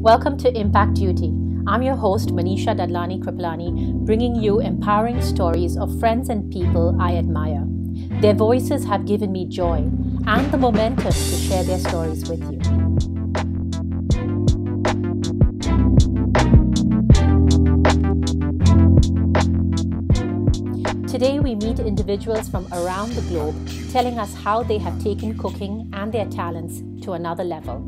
Welcome to Impact Duty. I'm your host, Manisha Dadlani Kriplani, bringing you empowering stories of friends and people I admire. Their voices have given me joy and the momentum to share their stories with you. Today, we meet individuals from around the globe telling us how they have taken cooking and their talents to another level.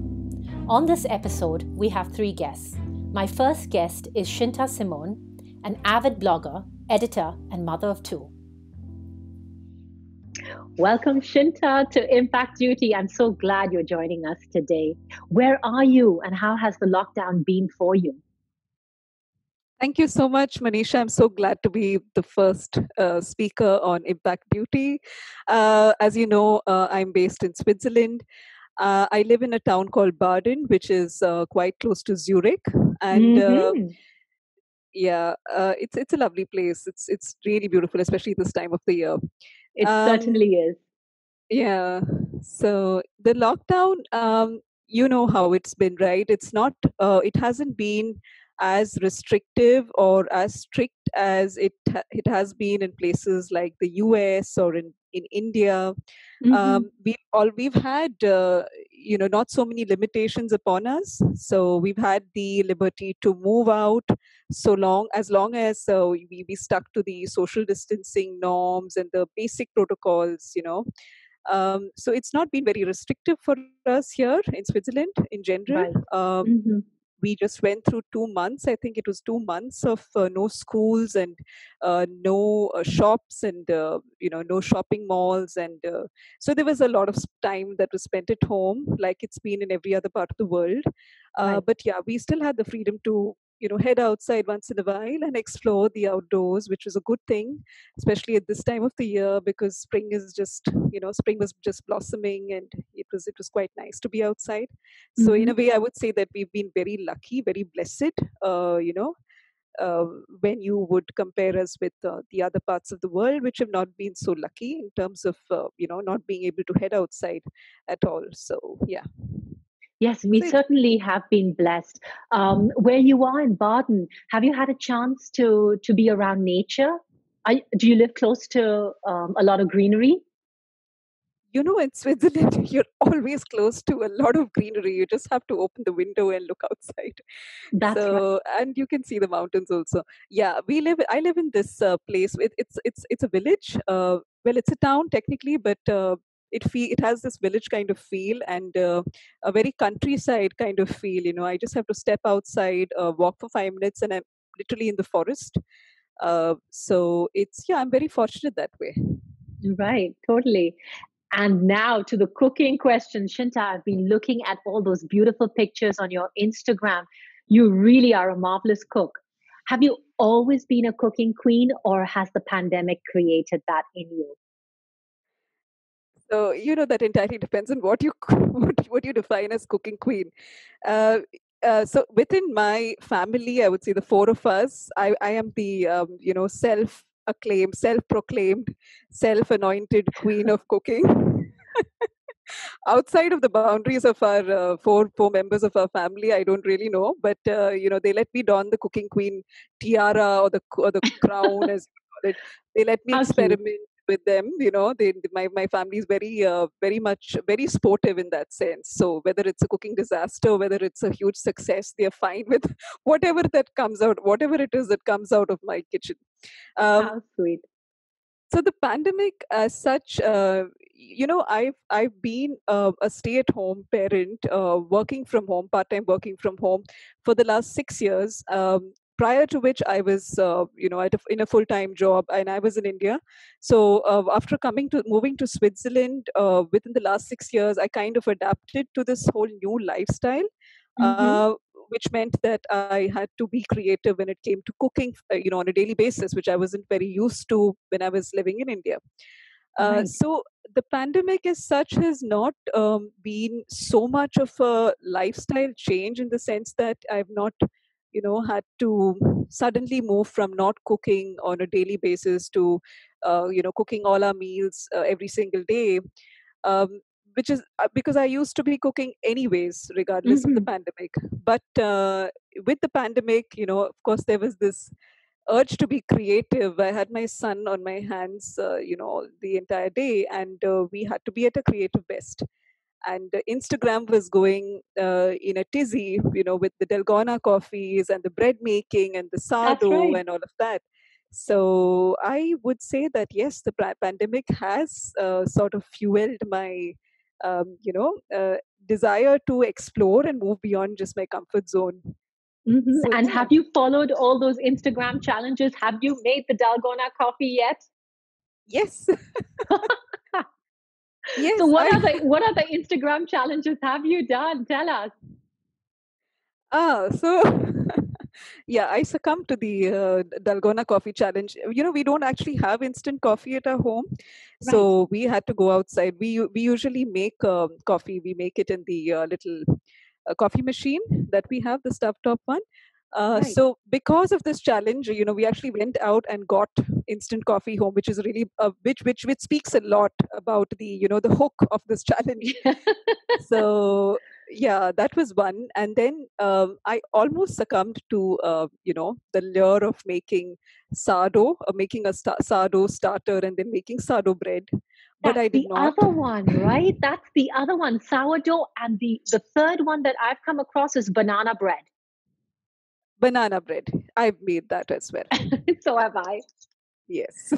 On this episode, we have three guests. My first guest is Shinta Simone, an avid blogger, editor, and mother of two. Welcome, Shinta, to Impact Duty. I'm so glad you're joining us today. Where are you and how has the lockdown been for you? Thank you so much, Manisha. I'm so glad to be the first speaker on Impact Duty. As you know, I'm based in Switzerland. I live in a town called Baden, which is quite close to Zurich, and it's a lovely place. It's really beautiful, especially this time of the year. It Um, certainly is. yeah. So the lockdown, you know how it's been, right? It's not. It hasn't been as restrictive or as strict as it has been in places like the US or in India. We've had not so many limitations upon us, so we've had the liberty to move out so long as we stuck to the social distancing norms and the basic protocols, so it's not been very restrictive for us here in Switzerland in general. Right. Mm-hmm. We just went through 2 months. I think it was 2 months of no schools and no shops and no shopping malls, and so there was a lot of time that was spent at home, like it's been in every other part of the world. Right. But yeah, we still had the freedom to head outside once in a while and explore the outdoors, which was a good thing, especially at this time of the year, because spring was just blossoming, and it was quite nice to be outside. So in Mm-hmm. a way, I would say that we've been very lucky, very blessed, uh, when you would compare us with the other parts of the world, which have not been so lucky in terms of not being able to head outside at all. So yeah. Yes, we So certainly have been blessed. Where you are in Baden, have you had a chance to be around nature? Do you live close to a lot of greenery? in Switzerland, you're always close to a lot of greenery. You just have to open the window and look outside. That's right. So, and you can see the mountains also. Yeah, I live in this place. It's a village. Well, it's a town technically, but it has this village kind of feel, and a very countryside kind of feel. I just have to step outside, walk for 5 minutes, and I'm literally in the forest. So I'm very fortunate that way. Right, totally. And now to the cooking question. Shinta, I've been looking at all those beautiful pictures on your Instagram. You really are a marvelous cook. Have you always been a cooking queen, or has the pandemic created that in you? So that entirely depends on what you what you define as cooking queen. Uh, so within my family, I would say the four of us, I am the self-acclaimed, self-proclaimed, self-anointed queen of cooking. Outside of the boundaries of our four members of our family, I don't really know, but they let me don the cooking queen tiara or the crown, as you call it. They let me How cute. experiment with them. My family is very much very sportive in that sense. So whether it's a cooking disaster, whether it's a huge success, they are fine with whatever that comes out, whatever it is that comes out of my kitchen. Um, How sweet. so the pandemic, as such, I've been a stay-at-home parent, working from home, part-time working from home, for the last 6 years. Prior to which, I was, in a full-time job, and I was in India. So after moving to Switzerland, within the last 6 years, I kind of adapted to this whole new lifestyle. Mm-hmm. Which meant that I had to be creative when it came to cooking, on a daily basis, which I wasn't very used to when I was living in India. Right. So the pandemic as such has not been so much of a lifestyle change, in the sense that I've not, had to suddenly move from not cooking on a daily basis to, cooking all our meals every single day. Um, which is because I used to be cooking anyways, regardless of the Hmm. pandemic. But with the pandemic, of course, there was this urge to be creative. I had my son on my hands, the entire day, and we had to be at a creative best. And Instagram was going in a tizzy, with the Dalgona coffees and the bread making and the That's sourdough right. and all of that. So I would say that yes, the pandemic has sort of fueled my, desire to explore and move beyond just my comfort zone. So And yeah, have you followed all those Instagram challenges? Have you made the Dalgona coffee yet? yes, So yes, I what are the Instagram challenges have you done? Tell us. so yeah, I succumbed to the Dalgona coffee challenge. We don't actually have instant coffee at our home, Right, so we had to go outside. We usually make coffee. We make it in the little coffee machine that we have, the stovetop one. right. So because of this challenge, we actually went out and got instant coffee home, which is really which speaks a lot about the the hook of this challenge. So yeah, that was one. And then I almost succumbed to the lure of making sourdough, making a sourdough starter and then making sourdough bread, but That's I did the not. other one, right? That's the other one, sourdough. And the third one that I've come across is banana bread. Banana bread, I've made that as well. So have I. Yes.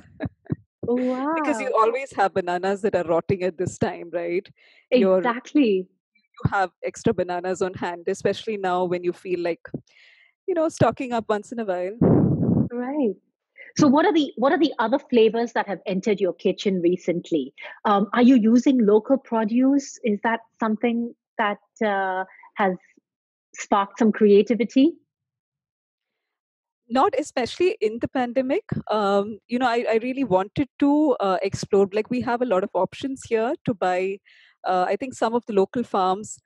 Because you Wow. always have bananas that are rotting at this time, right? You Exactly. have extra bananas on hand, especially now when you feel like stocking up once in a while. Right. So what are the other flavors that have entered your kitchen recently? Are you using local produce? Is that something that has sparked some creativity? Not especially in the pandemic. I really wanted to explore, like we have a lot of options here to buy. I think some of the local farms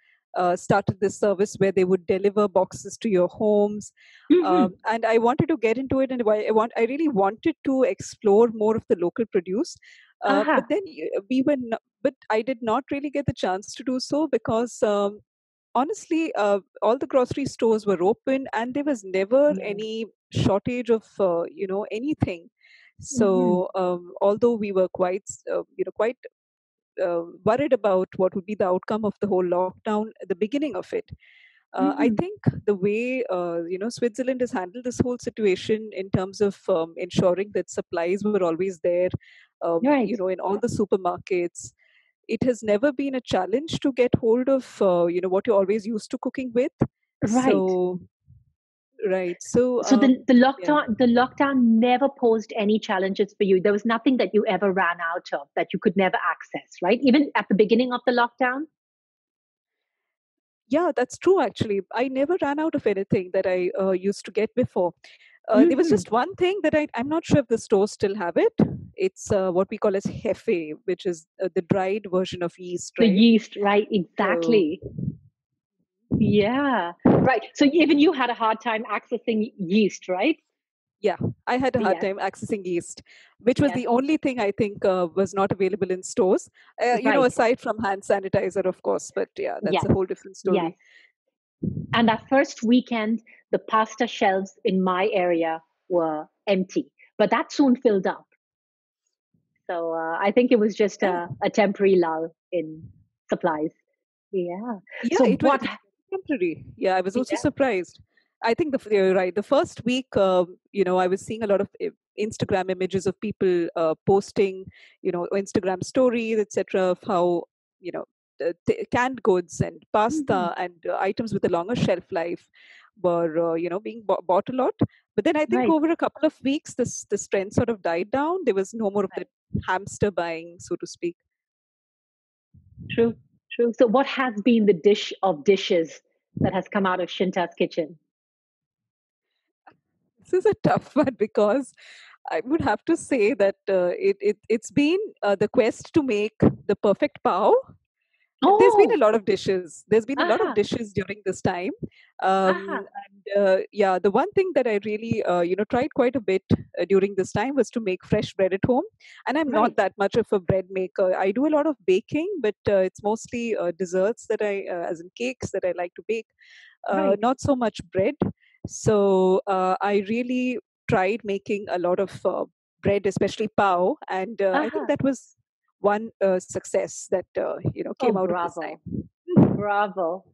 started this service where they would deliver boxes to your homes. Hmm. And I wanted to get into it, and I really wanted to explore more of the local produce. But Aha. then but I did not really get the chance to do so because honestly, all the grocery stores were open, and there was never Yeah. any shortage of anything. Hmm. So although we were quite worried about what would be the outcome of the whole lockdown at the beginning of it, I Hmm. think the way Switzerland has handled this whole situation in terms of ensuring that supplies were always there, Right. in all the supermarkets, it has never been a challenge to get hold of what you're always used to cooking with. Right. So right, so So the yeah, lockdown never posed any challenges for you. There was nothing that you ever ran out of that you could never access, right? Even at the beginning of the lockdown. yeah, that's true. Actually, I never ran out of anything that I used to get before. There was Hmm. just one thing that I'm not sure if the stores still have it. It's what we call as hefe, which is the dried version of yeast, The right? yeast, right? So Exactly. Yeah. Right. So even you had a hard time accessing yeast, right? yeah, I had a hard Yes. time accessing yeast, which was Yes. the only thing I think was not available in stores. Right. Aside from hand sanitizer, of course. But yeah, that's Yes. a whole different Yes. story. And that first weekend, the pasta shelves in my area were empty, but that soon filled up. So I think it was just Yeah, a temporary lull in supplies. Yeah. yeah, So it what? was temporary. Yeah, I was also Yeah. surprised. I think you're right. The first week, I was seeing a lot of Instagram images of people posting, Instagram stories, etc., of how canned goods and Hmm. pasta and items with a longer shelf life were, being bought a lot. But then I think Right. over a couple of weeks, this trend sort of died down. There was no more of the Right. hamster buying, so to speak. True. True. So what has been the dish of dishes that has come out of Shinta's kitchen? This is a tough one because I would have to say that it's been the quest to make the perfect pav, There's been a Oh, lot of dishes. There's been a lot of aha, dishes during this time. aha. Yeah, the one thing that I really, tried quite a bit during this time was to make fresh bread at home. And I'm not Right, that much of a bread maker. I do a lot of baking, but it's mostly desserts as in cakes, that I like to bake. right. Not so much bread. So I really tried making a lot of bread, especially pao, and I think Aha. that was one success that Oh, came out of this bravo, time. bravo.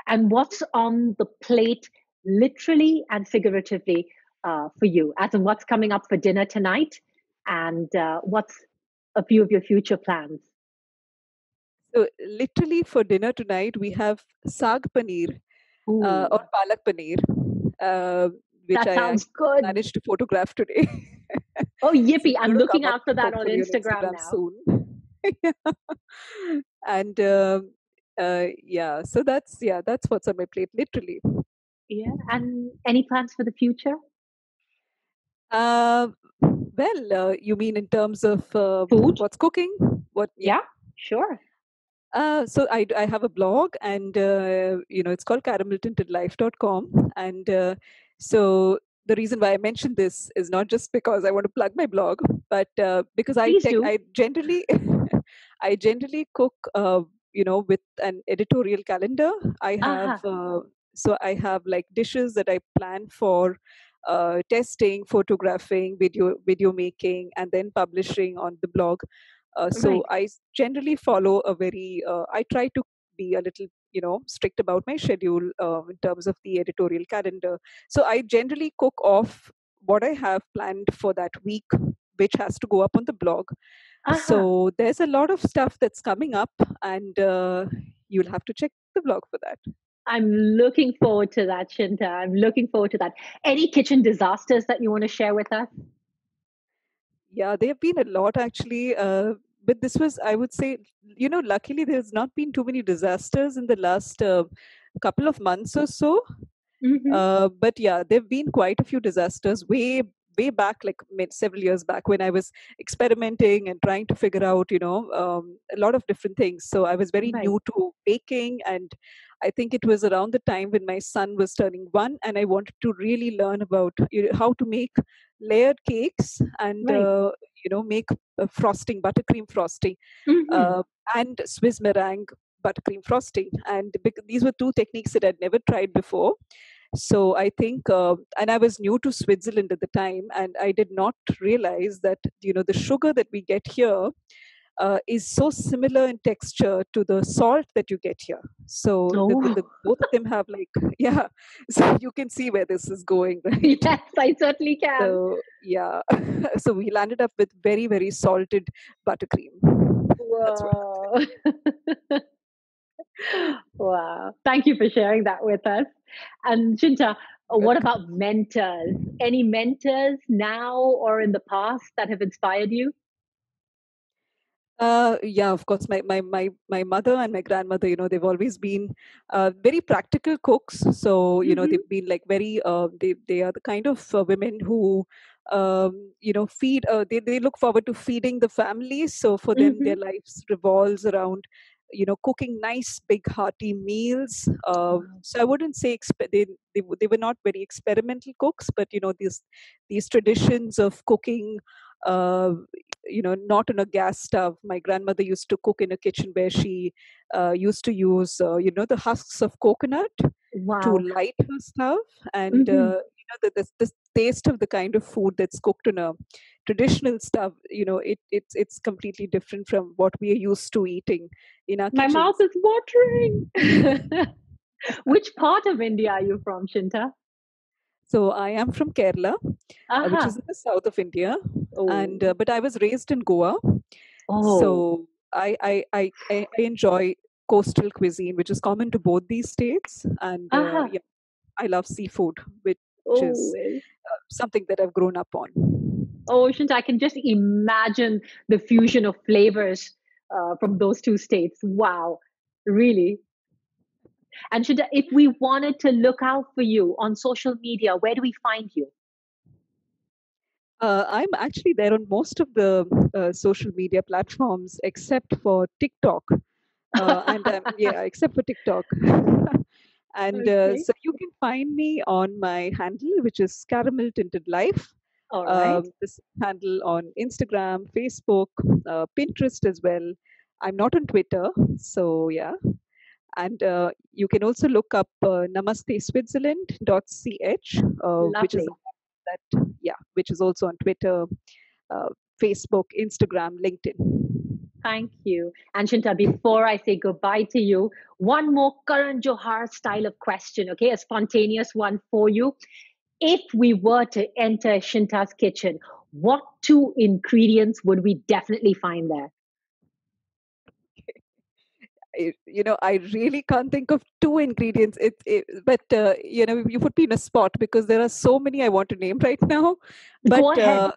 And what's on the plate, literally and figuratively, for you? As in, what's coming up for dinner tonight, and what's a few of your future plans? So literally for dinner tonight we have saag paneer or Ooh, palak paneer, uh, which that I sounds actually good. managed to photograph today. Oh, So yippee! it's I'm going to looking come up out for that on hopefully on Instagram Instagram now. soon. Yeah. And yeah, so that's what's on my plate, literally. Yeah, and any plans for the future? Uh, you mean in terms of Food? what's cooking? What? Yeah. Yeah, sure. So I have a blog, and it's called carameltintedlife.com. And so the reason why I mentioned this is not just because I want to plug my blog, but because Please do. I generally I generally cook with an editorial calendar. I have Aha, so I have like dishes that I plan for testing, photographing, video making, and then publishing on the blog. So right. generally follow a very, I try to be a little, strict about my schedule in terms of the editorial calendar. So I generally cook off what I have planned for that week, which has to go up on the blog. Aha. So there's a lot of stuff that's coming up, and you'll have to check the blog for that. I'm looking forward to that, Shinta. I'm looking forward to that. Any kitchen disasters that you want to share with us? Yeah, there have been a lot actually. But this was, I would say, luckily there's not been too many disasters in the last couple of months or so. Mm-hmm. But yeah, there've been quite a few disasters way back, like several years back, when I was experimenting and trying to figure out, a lot of different things. So I was very Right, new to baking, and I think it was around the time when my son was turning 1, and I wanted to really learn about how to make layered cakes and right. make frosting, buttercream frosting, Mm-hmm. uh, and Swiss meringue buttercream frosting. And these were two techniques that I'd never tried before. So I think, and I was new to Switzerland at the time, and I did not realize that the sugar that we get here is so similar in texture to the salt that you get here. So Oh, the both of them have like yeah. So you can see where this is going, right? yes, I certainly can. So yeah, so we landed up with very very salted buttercream. That's what Whoa. Wow. Thank you for sharing that with us. And Shinta, what happened. about mentors? Any mentors now or in the past that have inspired you? Yeah, of course. My mother and my grandmother, they've always been very practical cooks. So, Mm-hmm. they've been like very, they are the kind of women who, feed, they look forward to feeding the family. So for them, their Mm-hmm. lives revolves around, cooking nice, big, hearty meals. Wow. So I wouldn't say they were not very experimental cooks, but, these traditions of cooking, uh, not on a gas stove. My grandmother used to cook in a kitchen where she used to use the husks of coconut to Wow. light her stove. And Mm-hmm. the taste of the kind of food that's cooked on a traditional stove, it's completely different from what we are used to eating in our My mouth kitchens. is watering. Which part of India are you from, Shinta? So I am from Kerala, which is Aha. in the south of India, and Oh. but I was raised in Goa. So Oh. I enjoy coastal cuisine, which is common to both these states. And Aha. yeah, I love seafood, which is Oh. something that I've grown up on. Oh, Shinta, I can just imagine the fusion of flavors from those two states. Wow. Really. And Shinta, if we wanted to look out for you on social media, where do we find you? I'm actually there on most of the social media platforms except for TikTok. And yeah, except for TikTok. And Okay. so you can find me on my handle, which is Caramel Tinted Life. All right. This handle on Instagram, Facebook, Pinterest as well. I'm not on Twitter, so yeah. And you can also look up namasteswitzerland.ch, which is Lovely. that, yeah, which is also on Twitter, uh, Facebook, Instagram, LinkedIn. Thank you. And Shinta, before I say goodbye to you, one more Karan Johar style of question, okay? A spontaneous one for you. If we were to enter Shinta's kitchen, what two ingredients would we definitely find there? I really can't think of two ingredients. But you put me in a spot because there are so many I want to name right now. But Go ahead.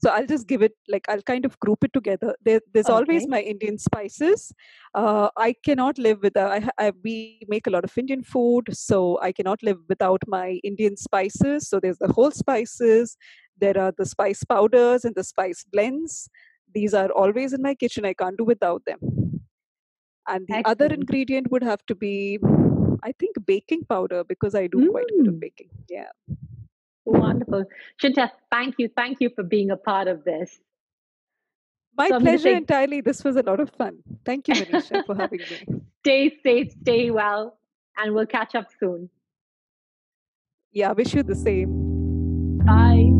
so I'll just give it, like, I'll kind of group it together. There's always Okay. my Indian spices. I cannot live without. We make a lot of Indian food, so I cannot live without my Indian spices. So there's the whole spices. There are the spice powders and the spice blends. These are always in my kitchen. I can't do without them. And the other Excellent. ingredient would have to be, I think, baking powder, because I do quite a bit of Mm, baking. Yeah. wonderful. Shinta, thank you. Thank you for being a part of this. My So I'm going to pleasure say, entirely. This was a lot of fun. Thank you, Manisha, for having me. stay safe, stay well, and we'll catch up soon. Yeah, wish you the same. Bye.